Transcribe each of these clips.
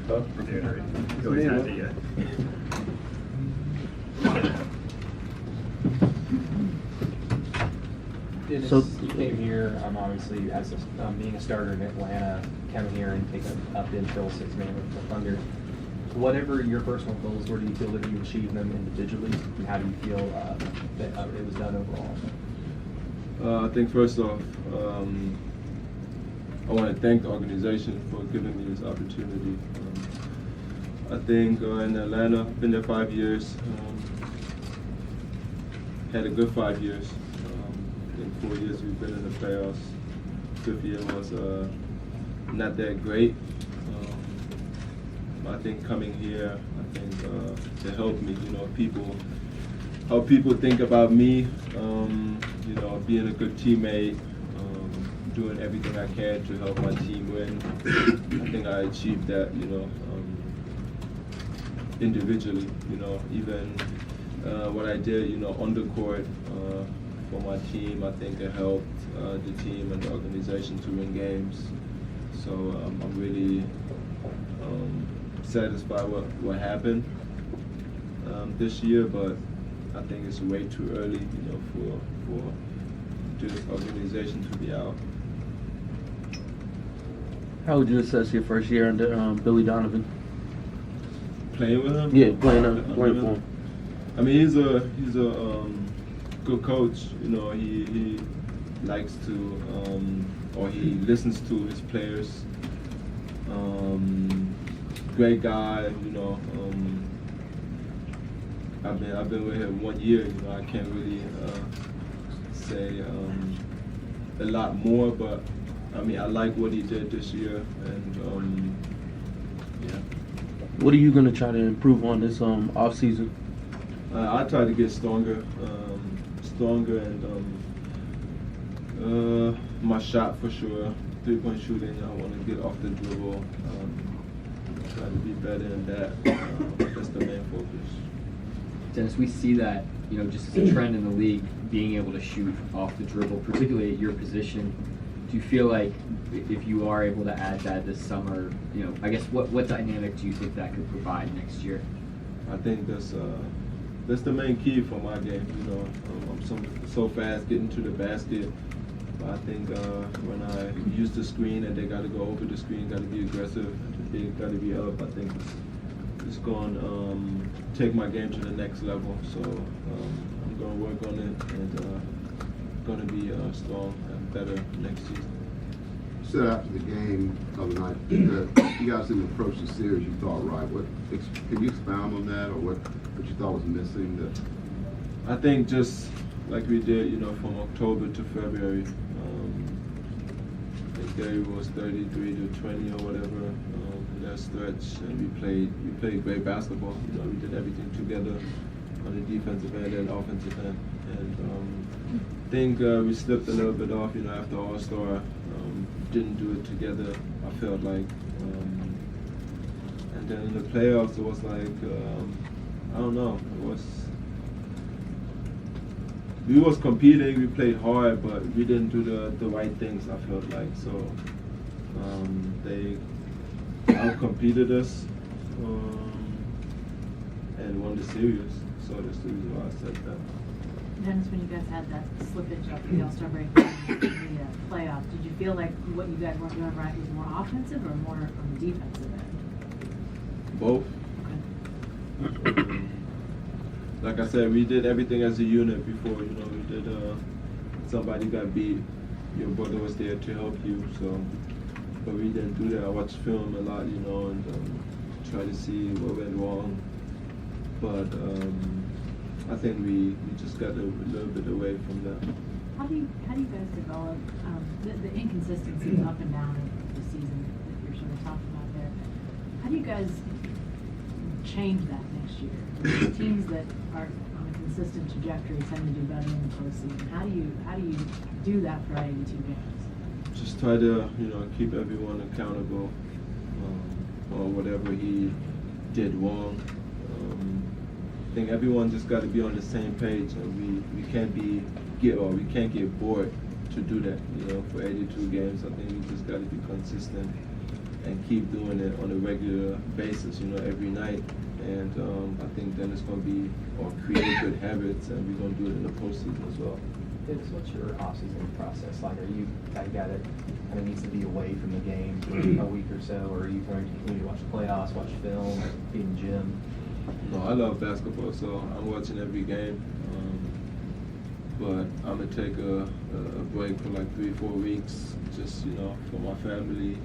Oh, yeah. You always had to, Dennis, So- you came here, obviously, as being a starter in Atlanta, come here and take a bid fill 6-man with the Thunder. Whatever your personal goals were, do you feel that you achieved them individually? And how do you feel that it was done overall? I think first off, I want to thank the organization for giving me this opportunity. I think in Atlanta, I've been there 5 years. Had a good 5 years. In 4 years we've been in the playoffs. Fifth year was not that great. I think coming here, I think to help me, how people think about me, being a good teammate, doing everything I can to help my team win. I think I achieved that, individually, even what I did, on the court for my team, I think it helped the team and the organization to win games. So I'm really satisfied with what happened this year, but I think it's way too early, for this organization to be out. How would you assess your first year under Billy Donovan? Playing with him? Yeah, playing for him. I mean, he's a good coach. He likes to, or he listens to his players. Great guy. I've been with him 1 year. I can't really say a lot more, but I mean, I like what he did this year, and yeah. What are you going to try to improve on this off season? I try to get stronger, and my shot for sure. 3-point shooting, I want to get off the dribble. Try to be better in that. That's the main focus. Dennis, we see that, just as a trend in the league, being able to shoot off the dribble, particularly at your position. Do you feel like if you are able to add that this summer, I guess what dynamic do you think that could provide next year? I think that's the main key for my game. I'm so fast getting to the basket. I think when I use the screen and they got to go over the screen, got to be aggressive, they got to be up. I think it's going to take my game to the next level. So I'm going to work on it and going to be strong and better next season. You said after the game the other night that you guys didn't approach the series you thought right. Can you expound on that, or what you thought was missing? I think just like we did, from October to February. I think Gary was 33 to 20 or whatever in that stretch, and we played great basketball. We did everything together on the defensive end and offensive end, and I think we slipped a little bit off. After All-Star, didn't do it together. I felt like, and then in the playoffs, it was like I don't know. We was competing, we played hard, but we didn't do the right things, I felt like. So they out-competed us and won the series. So that's the reason why I said that. Dennis, when you guys had that slippage after the All-Star break in the playoffs, did you feel like what you guys weren't doing right was more offensive or more on the defensive end? Both. Okay. Like I said, we did everything as a unit before. We did. Somebody got beat, your brother was there to help you. So, but we didn't do that. I watched film a lot, and try to see what went wrong. But I think we just got a little bit away from that. How do you guys develop the inconsistencies up and down of the season that you're sort of talking about there? How do you guys change that next year? The teams that are on a consistent trajectory tend to do better in the postseason. How do you do that for 82 games? Just try to keep everyone accountable for whatever he did wrong. I think everyone just got to be on the same page, and we can't get bored to do that. For 82 games, I think we just got to be consistent and keep doing it on a regular basis, every night. And I think then it's going to be, or create good habits, and we're going to do it in the postseason as well. Dennis, what's your off-season process like? Are you that guy that kind of needs to be away from the game for a week or so, or are you going to continue to watch the playoffs, watch film, be in the gym? No, I love basketball, so I'm watching every game. But I'm going to take a break for like 3-4 weeks, just, for my family.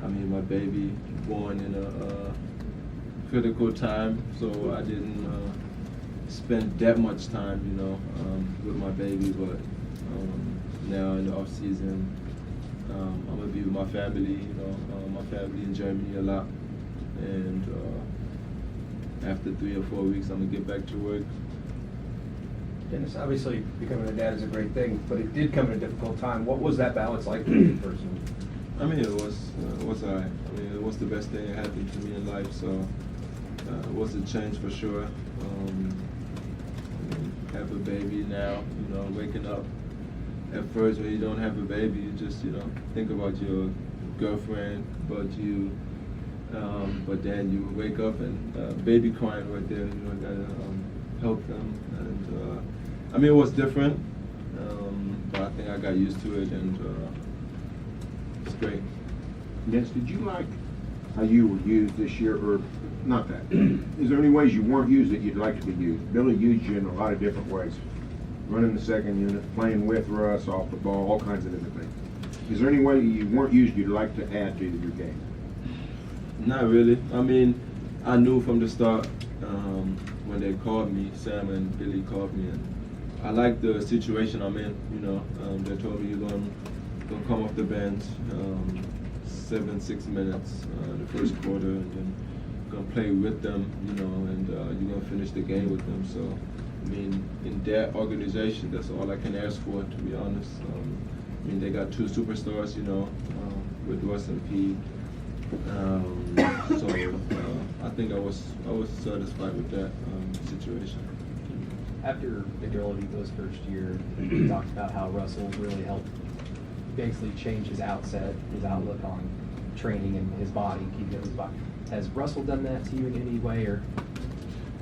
I mean, my baby born in a critical time, so I didn't spend that much time, with my baby. But now in the off season, I'm gonna be with my family. My family in Germany a lot, and after 3 or 4 weeks, I'm gonna get back to work. Dennis, obviously becoming a dad is a great thing, but it did come at a difficult time. What was that balance like for you personally? I mean, it was all right. I mean, it was the best thing that happened to me in life, so it was a change for sure. I mean, have a baby now, waking up. At first, when you don't have a baby, you just, think about your girlfriend, but then you wake up and baby crying right there, gotta help them. And I mean, it was different, but I think I got used to it, and it's great. Dennis, did you like how you were used this year, or not that? Is there any ways you weren't used that you'd like to be used? Billy used you in a lot of different ways. Running the second unit, playing with Russ, off the ball, all kinds of different things. Is there any way you weren't used you'd like to add to your game? Not really. I mean, I knew from the start when they called me, Sam and Billy called me, and I liked the situation I'm in. They told me you're gonna come off the bench 7-6 minutes the first quarter, and then gonna play with them, and you're gonna finish the game with them. So, I mean, in that organization, that's all I can ask for, to be honest. I mean, they got 2 superstars, with Russ and P. So I think I was satisfied with that situation. After Victor Oladipo's first year, you talked about how Russell really helped basically change his outlook on training and his body, keeping his body. Has Russell done that to you in any way, or?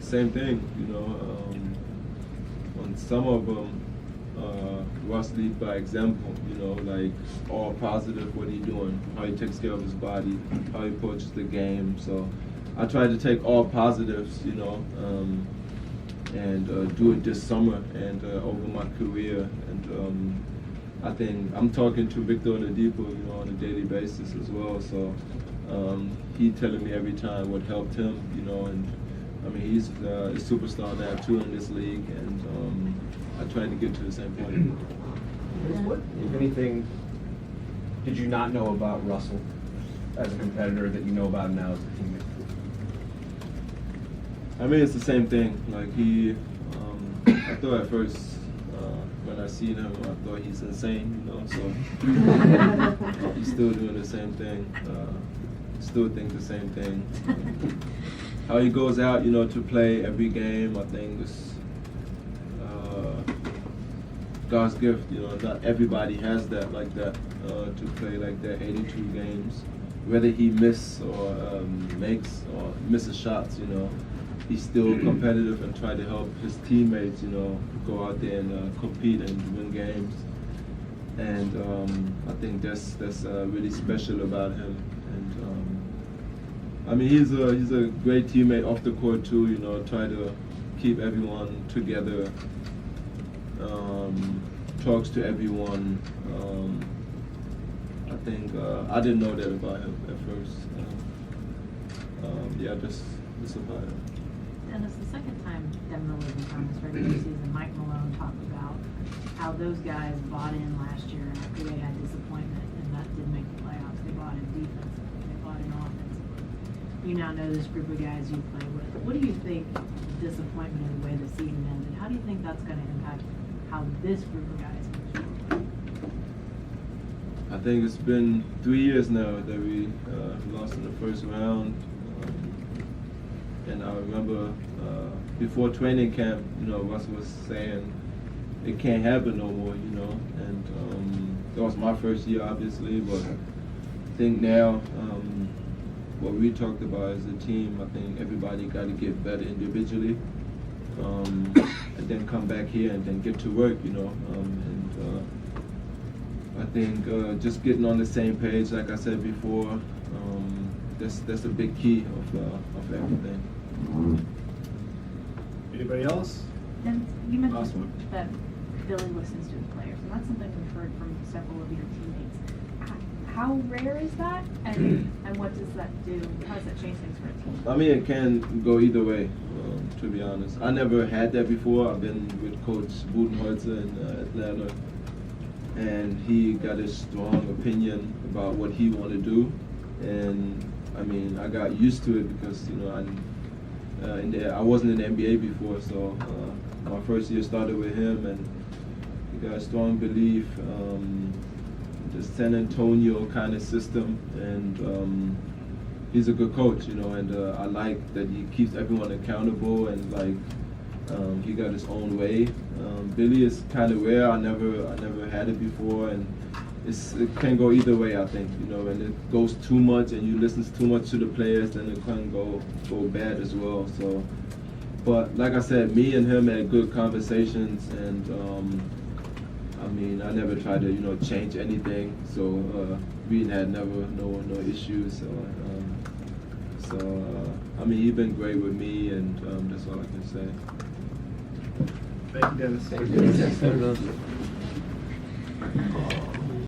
Same thing, on some of them, Russ leads by example, like all positive what he's doing, how he takes care of his body, how he approaches the game. So I try to take all positives, and do it this summer and over my career. And I think I'm talking to Victor Oladipo, on a daily basis as well. So he's telling me every time what helped him, and I mean, he's a superstar now too in this league, and I try to get to the same point. What, if anything, did you not know about Russell as a competitor that you know about now as a teammate? I mean, it's the same thing. Like I thought at first when I seen him, I thought he's insane, so he's still doing the same thing. Still think the same thing. How he goes out, to play every game, I think is God's gift. Not everybody has that like that, to play like that 82 games. Whether he misses or makes or misses shots, he's still competitive and try to help his teammates, go out there and compete and win games. And I think that's really special about him. And I mean, he's a great teammate off the court too. Try to keep everyone together. Talks to everyone. I think I didn't know that about him at first. Just about it. Dennis, the second time Devin Miller on this regular season, Mike Malone talked about how those guys bought in last year, and after they had disappointment and that didn't make the playoffs, they bought in defensively, they bought in offensively. You now know this group of guys you play with. What do you think disappointment in the way the season ended? How do you think that's going to impact how this group of guys moves forward? I think it's been 3 years now that we lost in the first round. And I remember before training camp, Russ was saying it can't happen no more, and that was my first year, obviously, but think now, what we talked about as a team, I think everybody got to get better individually, and then come back here and then get to work, you know. I think just getting on the same page, like I said before, that's a big key of everything. Anybody else? And you mentioned Last one. that Billy listens to the players, and that's something we've heard from several of your teammates. How rare is that, and what does that do? How does that change things for a team? I mean, it can go either way, to be honest. I never had that before. I've been with Coach Budenholzer in Atlanta, and he got a strong opinion about what he wanted to do. And I mean, I got used to it because, you know, I wasn't in the NBA before, so my first year started with him, and he got a strong belief. The San Antonio kind of system, and he's a good coach, you know, and I like that he keeps everyone accountable, and like he got his own way. Billy is kind of rare. I never had it before, and it can go either way, I think, you know, and it goes too much and you listen too much to the players, then it can go bad as well. So, but like I said, me and him had good conversations, and I mean, I never tried to, you know, change anything. So we had no issues. So I mean, he's been great with me, and that's all I can say. Thank you, Dennis. Thank you. There it goes.